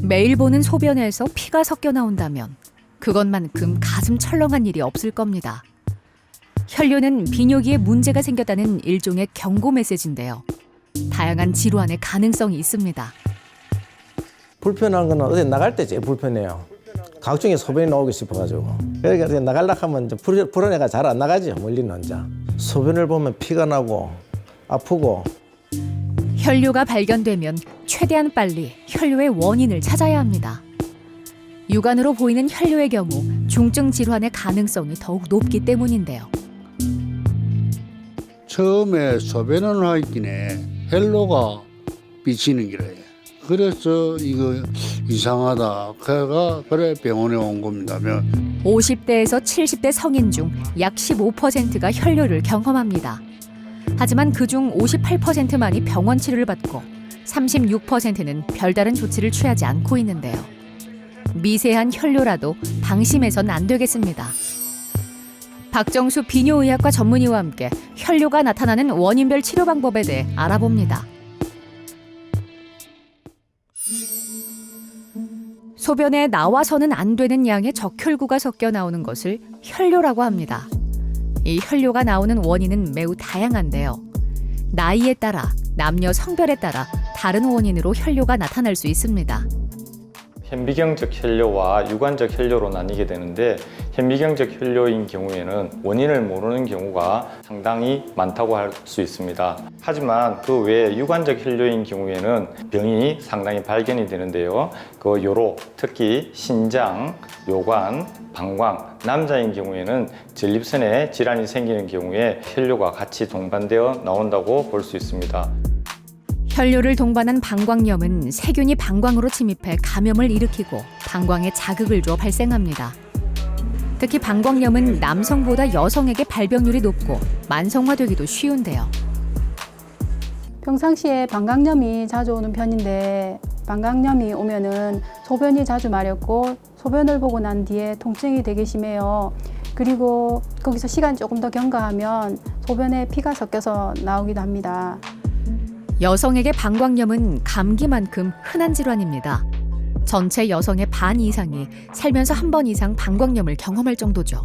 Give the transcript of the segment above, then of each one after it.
매일 보는 소변에서 피가 섞여 나온다면 그것만큼 가슴 철렁한 일이 없을 겁니다. 혈뇨는 비뇨기에 문제가 생겼다는 일종의 경고 메시지인데요. 다양한 질환의 가능성이 있습니다. 불편한 거는 어디 나갈 때 제일 불편해요. 각종의 소변이 나오기 싶어가지고. 그러니까 나가려고 하면 이제 불안해가 잘 안 나가죠. 멀리는 이제. 소변을 보면 피가 나고 아프고. 혈뇨가 발견되면 최대한 빨리 혈뇨의 원인을 찾아야 합니다. 육안으로 보이는 혈뇨의 경우 중증 질환의 가능성이 더욱 높기 때문인데요. 처음에 소변을 하기에 헬로가 비치는 기래요. 그래서 이거 이상하다. 그래 병원에 온 겁니다. 50대에서 70대 성인 중 약 15%가 혈뇨를 경험합니다. 하지만 그중 58%만이 병원 치료를 받고 36%는 별다른 조치를 취하지 않고 있는데요. 미세한 혈뇨라도 방심해선 안 되겠습니다. 박정수 비뇨의학과 전문의와 함께 혈뇨가 나타나는 원인별 치료 방법에 대해 알아봅니다. 소변에 나와서는 안 되는 양의 적혈구가 섞여 나오는 것을 혈뇨라고 합니다. 이 혈뇨가 나오는 원인은 매우 다양한데요. 나이에 따라, 남녀 성별에 따라 다른 원인으로 혈뇨가 나타날 수 있습니다. 현미경적 혈뇨와 유관적 혈뇨로 나뉘게 되는데 현미경적 혈뇨인 경우에는 원인을 모르는 경우가 상당히 많다고 할 수 있습니다. 하지만 그 외에 유관적 혈뇨인 경우에는 병이 상당히 발견이 되는데요. 그 요로 특히 신장, 요관, 방광, 남자인 경우에는 전립선에 질환이 생기는 경우에 혈뇨가 같이 동반되어 나온다고 볼 수 있습니다. 혈뇨를 동반한 방광염은 세균이 방광으로 침입해 감염을 일으키고 방광에 자극을 줘 발생합니다. 특히 방광염은 남성보다 여성에게 발병률이 높고 만성화되기도 쉬운데요. 평상시에 방광염이 자주 오는 편인데 방광염이 오면은 소변이 자주 마렵고 소변을 보고 난 뒤에 통증이 되게 심해요. 그리고 거기서 시간이 조금 더 경과하면 소변에 피가 섞여서 나오기도 합니다. 여성에게 방광염은 감기만큼 흔한 질환입니다. 전체 여성의 반 이상이 살면서 한 번 이상 방광염을 경험할 정도죠.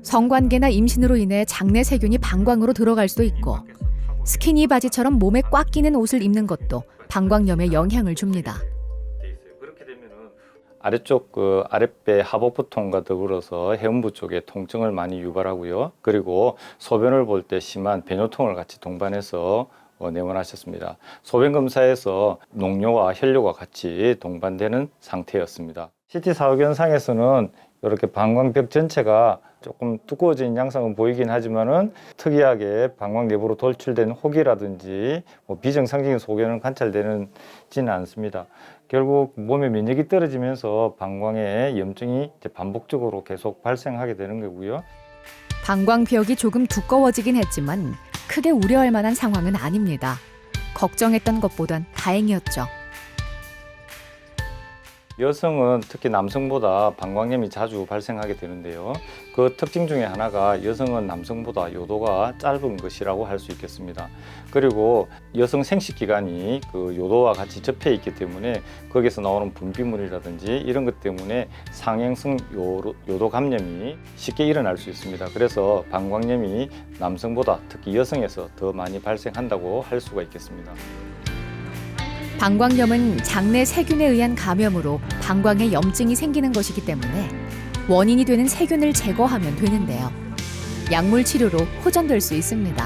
성관계나 임신으로 인해 장내 세균이 방광으로 들어갈 수도 있고 스키니 바지처럼 몸에 꽉 끼는 옷을 입는 것도 방광염에 영향을 줍니다. 아래쪽 아랫배 하복부통과 더불어서 해음부 쪽에 통증을 많이 유발하고요. 그리고 소변을 볼 때 심한 배뇨통을 같이 동반해서 내원하셨습니다. 소변 검사에서 농뇨와 혈뇨가 같이 동반되는 상태였습니다. CT 사후견상에서는 이렇게 방광벽 전체가 조금 두꺼워진 양상은 보이긴 하지만은 특이하게 방광 내부로 돌출된 혹이라든지 비정상적인 소견은 관찰되지는 않습니다. 결국 몸의 면역이 떨어지면서 방광에 염증이 반복적으로 계속 발생하게 되는 거고요. 방광벽이 조금 두꺼워지긴 했지만 크게 우려할 만한 상황은 아닙니다. 걱정했던 것보단 다행이었죠. 여성은 특히 남성보다 방광염이 자주 발생하게 되는데요. 그 특징 중에 하나가 여성은 남성보다 요도가 짧은 것이라고 할 수 있겠습니다. 그리고 여성 생식기관이 그 요도와 같이 접해 있기 때문에 거기서 나오는 분비물이라든지 이런 것 때문에 상행성 요도 감염이 쉽게 일어날 수 있습니다. 그래서 방광염이 남성보다 특히 여성에서 더 많이 발생한다고 할 수가 있겠습니다. 방광염은 장내 세균에 의한 감염으로 방광에 염증이 생기는 것이기 때문에 원인이 되는 세균을 제거하면 되는데요. 약물 치료로 호전될 수 있습니다.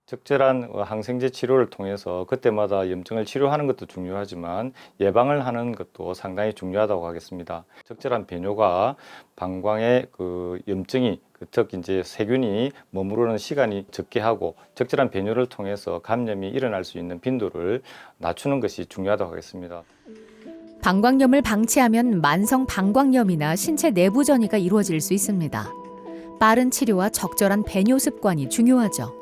적절한 항생제 치료를 통해서 그때마다 염증을 치료하는 것도 중요하지만 예방을 하는 것도 상당히 중요하다고 하겠습니다. 적절한 배뇨가 방광의 염증이 특히 이제 세균이 머무르는 시간이 적게 하고 적절한 배뇨를 통해서 감염이 일어날 수 있는 빈도를 낮추는 것이 중요하다고 하겠습니다. 방광염을 방치하면 만성 방광염이나 신체 내부 전이가 이루어질 수 있습니다. 빠른 치료와 적절한 배뇨 습관이 중요하죠.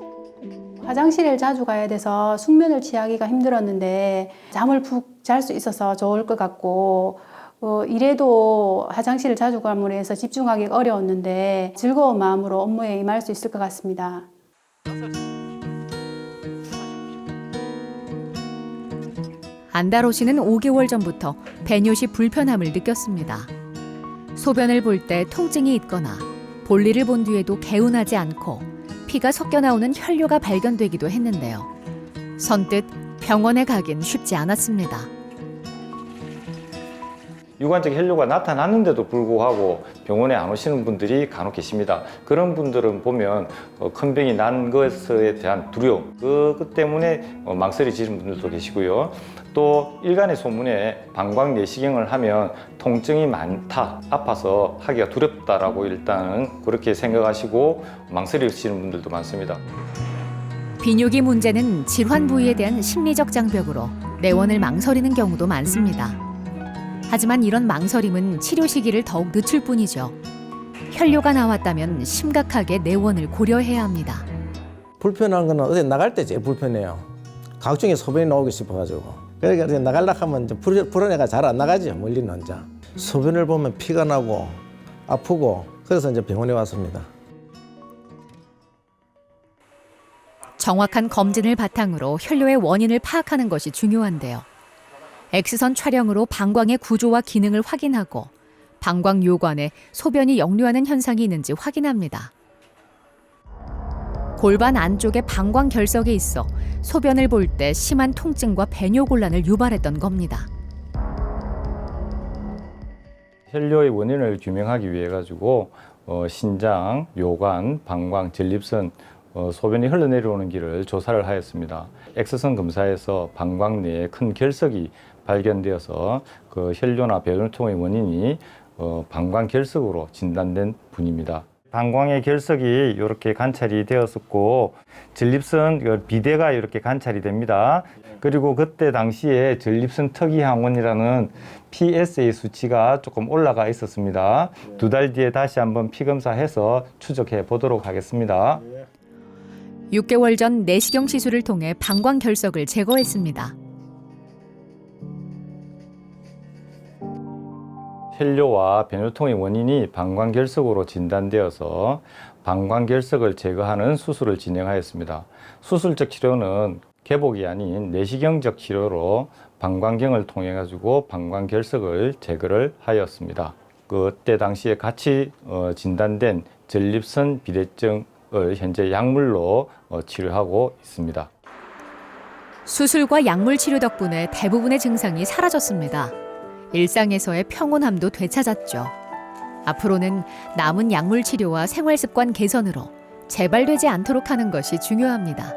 화장실을 자주 가야 돼서 숙면을 취하기가 힘들었는데 잠을 푹 잘 수 있어서 좋을 것 같고 이래도 화장실을 자주 가므로 해서 집중하기가 어려웠는데 즐거운 마음으로 업무에 임할 수 있을 것 같습니다. 안다로 씨는 5개월 전부터 배뇨 시 불편함을 느꼈습니다. 소변을 볼 때 통증이 있거나 볼일을 본 뒤에도 개운하지 않고 피가 섞여 나오는 혈뇨가 발견되기도 했는데요. 선뜻 병원에 가긴 쉽지 않았습니다. 유관적 혈뇨가 나타났는데도 불구하고 병원에 안 오시는 분들이 간혹 계십니다. 그런 분들은 보면 큰 병이 난 것에 대한 두려움, 그 때문에 망설여지는 분들도 계시고요. 또 일간의 소문에 방광 내시경을 하면 통증이 많다, 아파서 하기가 두렵다라고 일단은 그렇게 생각하시고 망설여지는 분들도 많습니다. 비뇨기 문제는 질환 부위에 대한 심리적 장벽으로 내원을 망설이는 경우도 많습니다. 하지만 이런 망설임은 치료 시기를 더욱 늦출 뿐이죠. 혈뇨가 나왔다면 심각하게 내원을 고려해야 합니다. 불편한 거는 어디 나갈 때 제일 불편해요. 각종의 소변이 나오기 싶어가지고. 그러니까 어디 나가려고 하면 이제 불어내가 잘 안 나가죠. 멀리는 이제. 소변을 보면 피가 나고 아프고 그래서 이제 병원에 왔습니다. 정확한 검진을 바탕으로 혈뇨의 원인을 파악하는 것이 중요한데요. X선 촬영으로 방광의 구조와 기능을 확인하고 방광 요관에 소변이 역류하는 현상이 있는지 확인합니다. 골반 안쪽에 방광 결석이 있어 소변을 볼 때 심한 통증과 배뇨곤란을 유발했던 겁니다. 혈뇨의 원인을 규명하기 위해 가지고 신장, 요관, 방광, 전립선, 소변이 흘러내려오는 길을 조사를 하였습니다. X선 검사에서 방광 내에 큰 결석이 발견되어서 그 혈뇨나 배뇨통의 원인이 방광 결석으로 진단된 분입니다. 방광의 결석이 이렇게 관찰이 되었었고 전립선 비대가 이렇게 관찰이 됩니다. 그리고 그때 당시에 전립선 특이항원이라는 PSA 수치가 조금 올라가 있었습니다. 2달 뒤에 다시 한번 피 검사해서 추적해 보도록 하겠습니다. 6개월 전 내시경 시술을 통해 방광 결석을 제거했습니다. 혈뇨와 배뇨통의 원인이 방광결석으로 진단되어서 방광결석을 제거하는 수술을 진행하였습니다. 수술적 치료는 개복이 아닌 내시경적 치료로 방광경을 통해 가지고 방광결석을 제거를 하였습니다. 그때 당시에 같이 진단된 전립선 비대증을 현재 약물로 치료하고 있습니다. 수술과 약물 치료 덕분에 대부분의 증상이 사라졌습니다. 일상에서의 평온함도 되찾았죠. 앞으로는 남은 약물 치료와 생활 습관 개선으로 재발되지 않도록 하는 것이 중요합니다.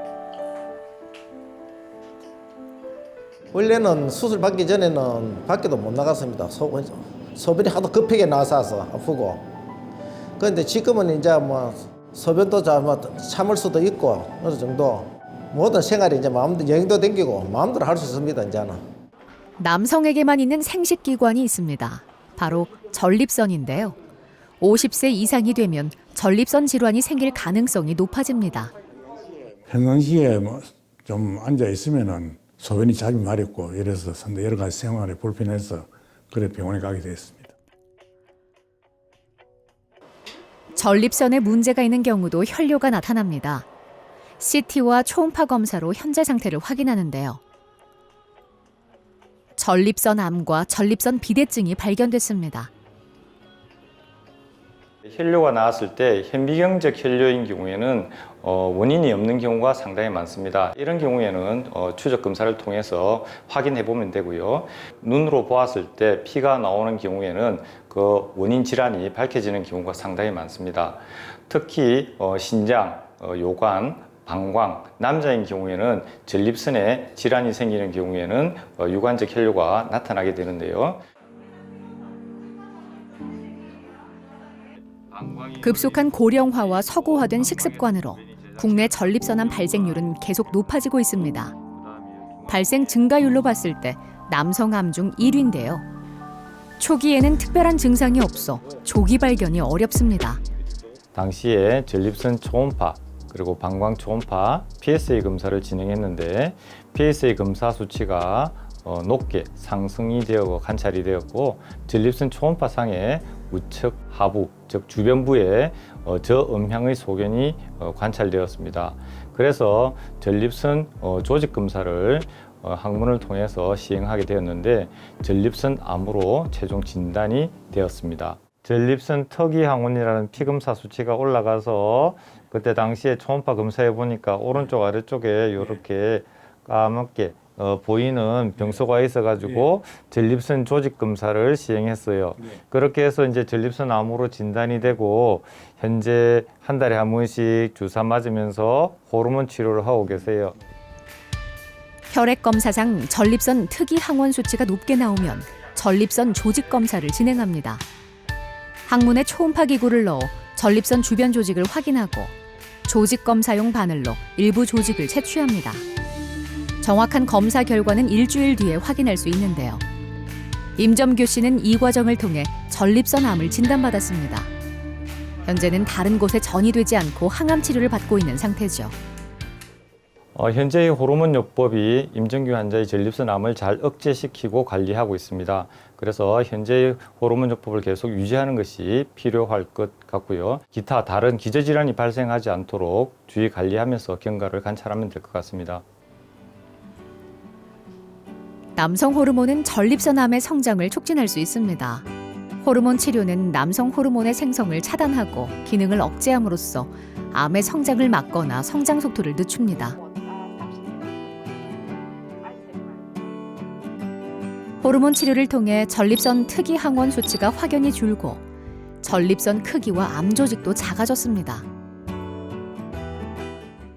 원래는 수술 받기 전에는 밖에도 못 나갔습니다. 소변이 하도 급하게 나와서 아프고. 그런데 지금은 이제 뭐 소변도 참을 수도 있고 어느 정도 모든 생활이 이제 마음대로 여행도 댕기고 마음대로 할 수 있습니다. 이제는. 남성에게만 있는 생식기관이 있습니다. 바로 전립선인데요. 50세 이상이 되면 전립선 질환이 생길 가능성이 높아집니다. 평상시에 뭐 좀 앉아 있으면은 소변이 자주 마렵고 이래서 여러 가지 생활에 불편해서 그래 병원에 가게 됐습니다. 전립선에 문제가 있는 경우도 혈뇨가 나타납니다. CT와 초음파 검사로 현재 상태를 확인하는데요. 전립선 암과 전립선 비대증이 발견됐습니다. 혈뇨가 나왔을 때 현미경적 혈뇨인 경우에는 원인이 없는 경우가 상당히 많습니다. 이런 경우에는 추적 검사를 통해서 확인해 보면 되고요. 눈으로 보았을 때 피가 나오는 경우에는 그 원인 질환이 밝혀지는 경우가 상당히 많습니다. 특히 신장, 요관, 방광, 남자인 경우에는 전립선에 질환이 생기는 경우에는 유관적 혈뇨가 나타나게 되는데요. 급속한 고령화와 서구화된 식습관으로 국내 전립선암 발생률은 계속 높아지고 있습니다. 발생 증가율로 봤을 때 남성암 중 1위인데요. 초기에는 특별한 증상이 없어 조기 발견이 어렵습니다. 당시에 전립선 초음파 그리고 방광 초음파 PSA 검사를 진행했는데 PSA 검사 수치가 높게 상승이 되어 관찰이 되었고 전립선 초음파 상에 우측 하부 즉 주변부에 저음향의 소견이 관찰되었습니다. 그래서 전립선 조직 검사를 항문을 통해서 시행하게 되었는데 전립선 암으로 최종 진단이 되었습니다. 전립선 특이항원이라는 피검사 수치가 올라가서 그때 당시에 초음파 검사해 보니까 오른쪽 아래쪽에 이렇게 까맣게 보이는 병소가 있어가지고 전립선 조직 검사를 시행했어요. 그렇게 해서 이제 전립선 암으로 진단이 되고 현재 한 달에 한 번씩 주사 맞으면서 호르몬 치료를 하고 계세요. 혈액 검사상 전립선 특이 항원 수치가 높게 나오면 전립선 조직 검사를 진행합니다. 항문에 초음파 기구를 넣어 전립선 주변 조직을 확인하고 조직 검사용 바늘로 일부 조직을 채취합니다. 정확한 검사 결과는 일주일 뒤에 확인할 수 있는데요. 임점규 씨는 이 과정을 통해 전립선 암을 진단받았습니다. 현재는 다른 곳에 전이되지 않고 항암 치료를 받고 있는 상태죠. 현재의 호르몬요법이 임정규 환자의 전립선 암을 잘 억제시키고 관리하고 있습니다. 그래서 현재의 호르몬요법을 계속 유지하는 것이 필요할 것 같고요. 기타 다른 기저질환이 발생하지 않도록 주의 관리하면서 경과를 관찰하면 될 것 같습니다. 남성 호르몬은 전립선 암의 성장을 촉진할 수 있습니다. 호르몬 치료는 남성 호르몬의 생성을 차단하고 기능을 억제함으로써 암의 성장을 막거나 성장 속도를 늦춥니다. 호르몬 치료를 통해 전립선 특이 항원 수치가 확연히 줄고 전립선 크기와 암 조직도 작아졌습니다.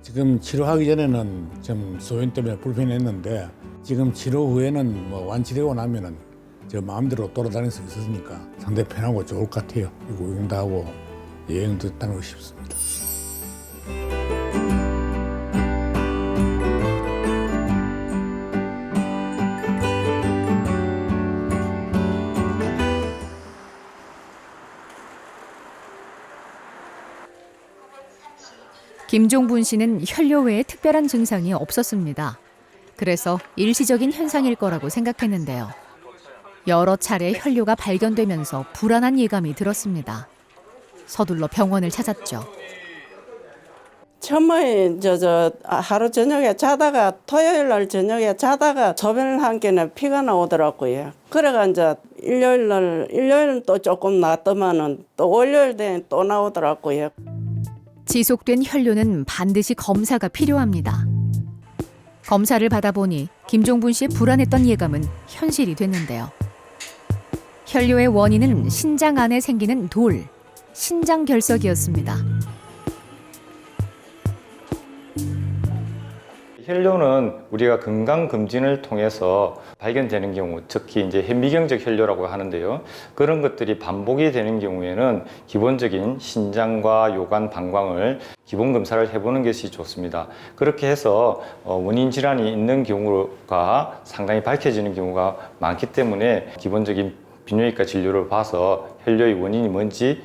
지금 치료하기 전에는 좀 소변 때문에 불편했는데 지금 치료 후에는 뭐 완치되고 나면은 저 마음대로 돌아다닐 수 있으니까 상당히 편하고 좋을 것 같아요. 구경도 하고 여행도 다니고 싶습니다. 김종분 씨는 혈뇨 외에 특별한 증상이 없었습니다. 그래서 일시적인 현상일 거라고 생각했는데요. 여러 차례 혈뇨가 발견되면서 불안한 예감이 들었습니다. 서둘러 병원을 찾았죠. 처음에 하루 저녁에 자다가 토요일 날 저녁에 자다가 소변을 한 개는 피가 나오더라고요. 그래가 이제 일요일은 또 조금 낫더만은 또 월요일 되면 또 나오더라고요. 지속된 혈뇨는 반드시 검사가 필요합니다. 검사를 받아보니 김종분 씨의 불안했던 예감은 현실이 됐는데요. 혈뇨의 원인은 신장 안에 생기는 돌, 신장결석이었습니다. 혈뇨는 우리가 건강검진을 통해서 발견되는 경우, 특히 이제 현미경적 혈뇨라고 하는데요. 그런 것들이 반복이 되는 경우에는 기본적인 신장과 요관, 방광을 기본 검사를 해보는 것이 좋습니다. 그렇게 해서 원인 질환이 있는 경우가 상당히 밝혀지는 경우가 많기 때문에 기본적인 비뇨기과 진료를 봐서 혈뇨의 원인이 뭔지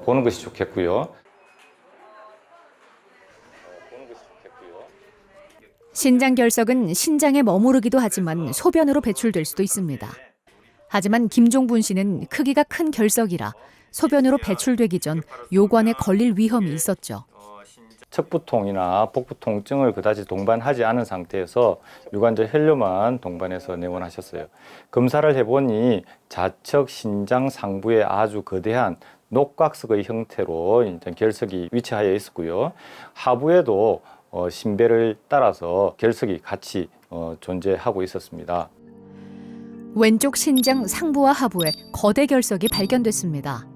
보는 것이 좋겠고요. 신장결석은 신장에 머무르기도 하지만 소변으로 배출될 수도 있습니다. 하지만 김종분 씨는 크기가 큰 결석이라 소변으로 배출되기 전 요관에 걸릴 위험이 있었죠. 척부통이나 복부 통증을 그다지 동반하지 않은 상태에서 유관절 혈뇨만 동반해서 내원하셨어요. 검사를 해보니 좌측 신장 상부에 아주 거대한 녹각석의 형태로 일단 결석이 위치하여 있었고요. 하부에도 신배를 따라서 결석이 같이 존재하고 있었습니다. 왼쪽 신장 상부와 하부에 거대 결석이 발견됐습니다.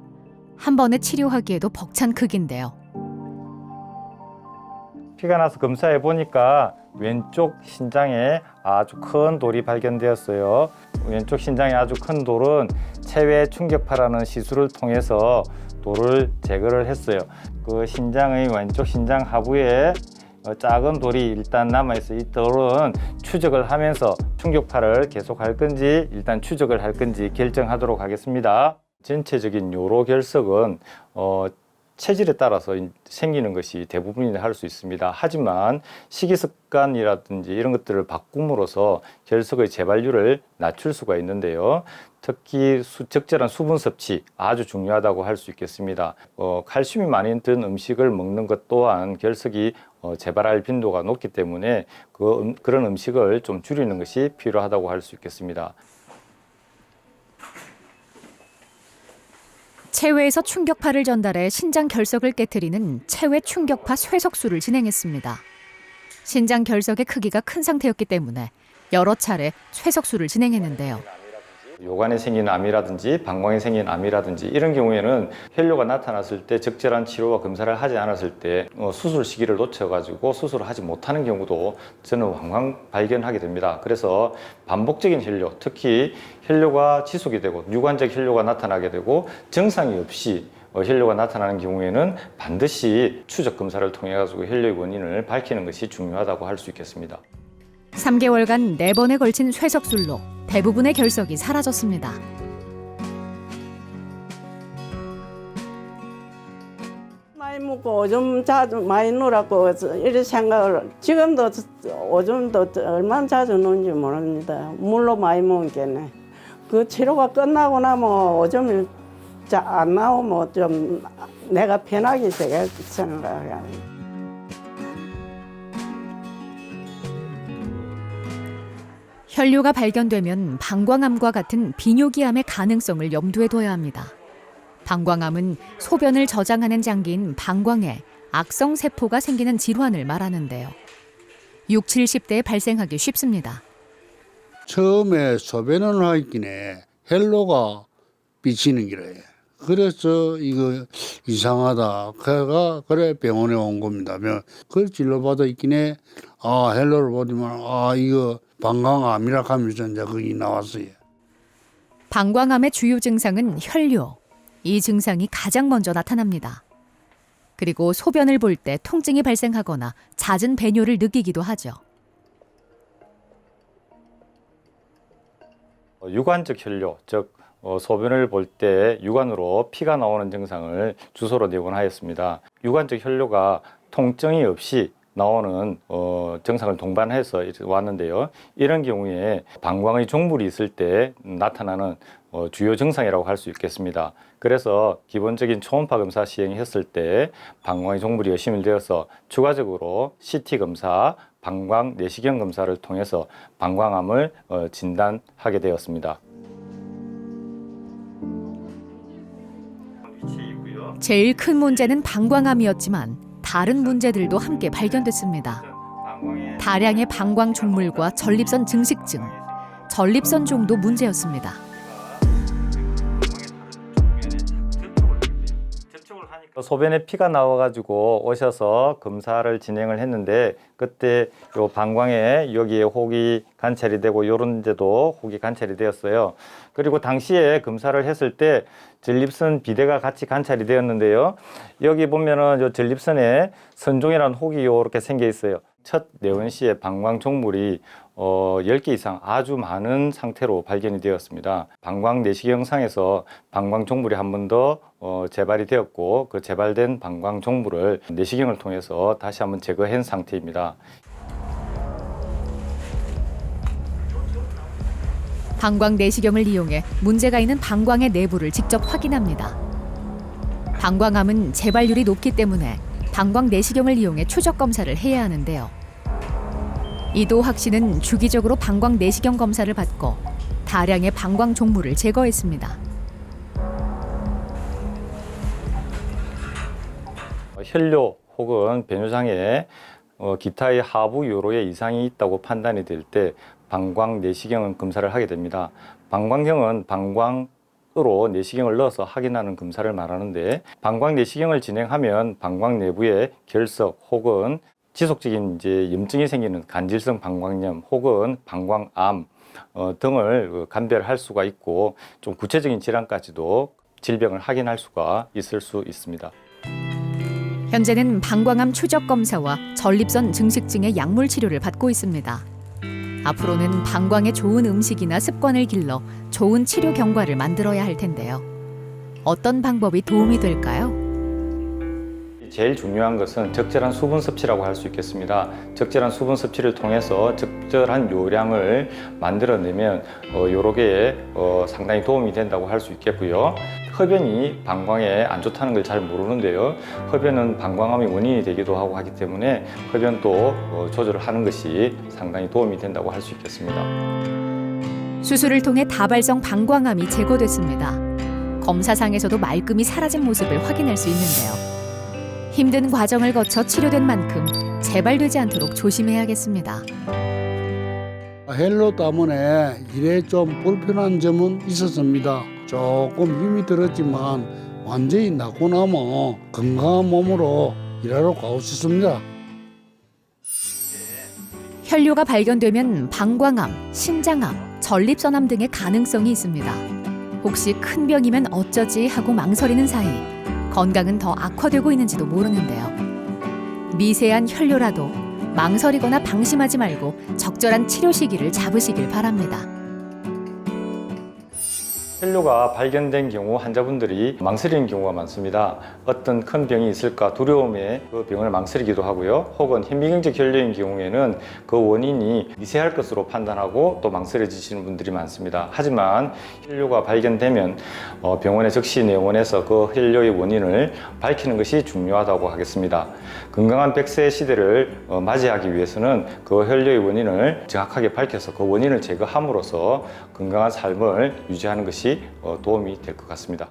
한 번에 치료하기에도 벅찬 크기인데요. 피가 나서 검사해 보니까 왼쪽 신장에 아주 큰 돌이 발견되었어요. 왼쪽 신장에 아주 큰 돌은 체외 충격파라는 시술을 통해서 돌을 제거를 했어요. 그 신장의 왼쪽 신장 하부에 작은 돌이 일단 남아있어요. 이 돌은 추적을 하면서 충격파를 계속 할 건지 일단 추적을 할 건지 결정하도록 하겠습니다. 전체적인 요로 결석은 체질에 따라서 생기는 것이 대부분이라 할 수 있습니다. 하지만 식이습관이라든지 이런 것들을 바꿈으로써 결석의 재발률을 낮출 수가 있는데요. 특히 적절한 수분 섭취 아주 중요하다고 할 수 있겠습니다. 칼슘이 많이 든 음식을 먹는 것 또한 결석이 재발할 빈도가 높기 때문에 그런 음식을 좀 줄이는 것이 필요하다고 할 수 있겠습니다. 체외에서 충격파를 전달해 신장 결석을 깨트리는 체외 충격파 쇠석술을 진행했습니다. 신장 결석의 크기가 큰 상태였기 때문에 여러 차례 쇠석술을 진행했는데요. 요관에 생긴 암이라든지 방광에 생긴 암이라든지 이런 경우에는 혈뇨가 나타났을 때 적절한 치료와 검사를 하지 않았을 때 수술 시기를 놓쳐가지고 수술을 하지 못하는 경우도 저는 왕왕 발견하게 됩니다. 그래서 반복적인 혈뇨, 특히 혈뇨가 지속이 되고 유관적 혈뇨가 나타나게 되고 정상이 없이 혈뇨가 나타나는 경우에는 반드시 추적 검사를 통해 가지고 혈뇨의 원인을 밝히는 것이 중요하다고 할 수 있겠습니다. 3개월간 4번에 걸친 쇠석술로 대부분의 결석이 사라졌습니다. 많이 먹고 오줌 자주 많이 누라고 이런 생각을 지금도 오줌도 얼마나 자주 누는지 모릅니다. 물로 많이 먹겠네. 그 치료가 끝나고 나면 오줌이 안 나오면 좀 내가 편하게 생각해요. 혈뇨가 발견되면 방광암과 같은 비뇨기암의 가능성을 염두에 둬야 합니다. 방광암은 소변을 저장하는 장기인 방광에 악성 세포가 생기는 질환을 말하는데요. 60, 70대에 발생하기 쉽습니다. 처음에 소변을 하기에 헬로가 비치는 기래. 그래서 이거 이상하다. 그래 병원에 온 겁니다. 그걸 진료받아 있기에 헬로를 보더만 이거 방광암이라 하면서 이제 거기 나왔어요. 방광암의 주요 증상은 혈뇨. 이 증상이 가장 먼저 나타납니다. 그리고 소변을 볼 때 통증이 발생하거나 잦은 배뇨를 느끼기도 하죠. 유관적 혈뇨, 즉 소변을 볼 때 유관으로 피가 나오는 증상을 주소로 내원하였습니다. 유관적 혈뇨가 통증이 없이 나오는 증상을 동반해서 왔는데요. 이런 경우에 방광의 종물이 있을 때 나타나는 주요 증상이라고 할 수 있겠습니다. 그래서 기본적인 초음파 검사 시행했을 때 방광의 종물이 의심이 되어서 추가적으로 CT 검사, 방광 내시경 검사를 통해서 방광암을 진단하게 되었습니다. 제일 큰 문제는 방광암이었지만 다른 문제들도 함께 발견됐습니다. 다량의 방광 종물과 전립선 증식증, 전립선종도 문제였습니다. 소변에 피가 나와가지고 오셔서 검사를 진행을 했는데 그때 요 방광에 여기에 혹이 관찰이 되고 이런 데도 혹이 관찰이 되었어요. 그리고 당시에 검사를 했을 때 전립선 비대가 같이 관찰이 되었는데요. 여기 보면은 요 전립선에 선종이라는 혹이 이렇게 생겨 있어요. 첫 내원 시에 방광 종물이 10개 이상 아주 많은 상태로 발견이 되었습니다. 방광 내시경상에서 방광 종물이 한 번 더 재발이 되었고 그 재발된 방광 종물을 내시경을 통해서 다시 한번 제거한 상태입니다. 방광 내시경을 이용해 문제가 있는 방광의 내부를 직접 확인합니다. 방광암은 재발률이 높기 때문에 방광 내시경을 이용해 추적 검사를 해야 하는데요. 이도학 씨는 주기적으로 방광 내시경 검사를 받고 다량의 방광 종물을 제거했습니다. 혈뇨 혹은 배뇨장에 기타의 하부 요로에 이상이 있다고 판단이 될 때 방광 내시경 검사를 하게 됩니다. 방광경은 방광으로 내시경을 넣어서 확인하는 검사를 말하는데 방광 내시경을 진행하면 방광 내부에 결석 혹은 지속적인 염증이 생기는 간질성 방광염 혹은 방광암 등을 감별할 수가 있고 좀 구체적인 질환까지도 질병을 확인할 수가 있을 수 있습니다. 현재는 방광암 추적 검사와 전립선 증식증의 약물 치료를 받고 있습니다. 앞으로는 방광에 좋은 음식이나 습관을 길러 좋은 치료 경과를 만들어야 할 텐데요. 어떤 방법이 도움이 될까요? 제일 중요한 것은 적절한 수분 섭취라고 할 수 있겠습니다. 적절한 수분 섭취를 통해서 적절한 요량을 만들어내면 요로계에 상당히 도움이 된다고 할 수 있겠고요. 흡연이 방광에 안 좋다는 걸 잘 모르는데요. 흡연은 방광암의 원인이 되기도 하고 하기 때문에 흡연도 조절을 하는 것이 상당히 도움이 된다고 할 수 있겠습니다. 수술을 통해 다발성 방광암이 제거됐습니다. 검사상에서도 말끔히 사라진 모습을 확인할 수 있는데요. 힘든 과정을 거쳐 치료된 만큼 재발되지 않도록 조심해야겠습니다. 헬로 때문에 일에 좀 불편한 점은 있었습니다. 조금 힘이 들었지만 완전히 낫고 나면 건강한 몸으로 일하러 가고 싶습니다. 혈뇨가 발견되면 방광암, 신장암, 전립선암 등의 가능성이 있습니다. 혹시 큰 병이면 어쩌지 하고 망설이는 사이 건강은 더 악화되고 있는지도 모르는데요. 미세한 혈뇨라도 망설이거나 방심하지 말고 적절한 치료 시기를 잡으시길 바랍니다. 혈뇨가 발견된 경우 환자분들이 망설이는 경우가 많습니다. 어떤 큰 병이 있을까 두려움에 그 병을 망설이기도 하고요. 혹은 현미경적 혈뇨인 경우에는 그 원인이 미세할 것으로 판단하고 또 망설여지시는 분들이 많습니다. 하지만 혈뇨가 발견되면 병원에 즉시 내원해서 그 혈뇨의 원인을 밝히는 것이 중요하다고 하겠습니다. 건강한 100세 시대를 맞이하기 위해서는 그 혈뇨의 원인을 정확하게 밝혀서 그 원인을 제거함으로써 건강한 삶을 유지하는 것이 도움이 될 것 같습니다.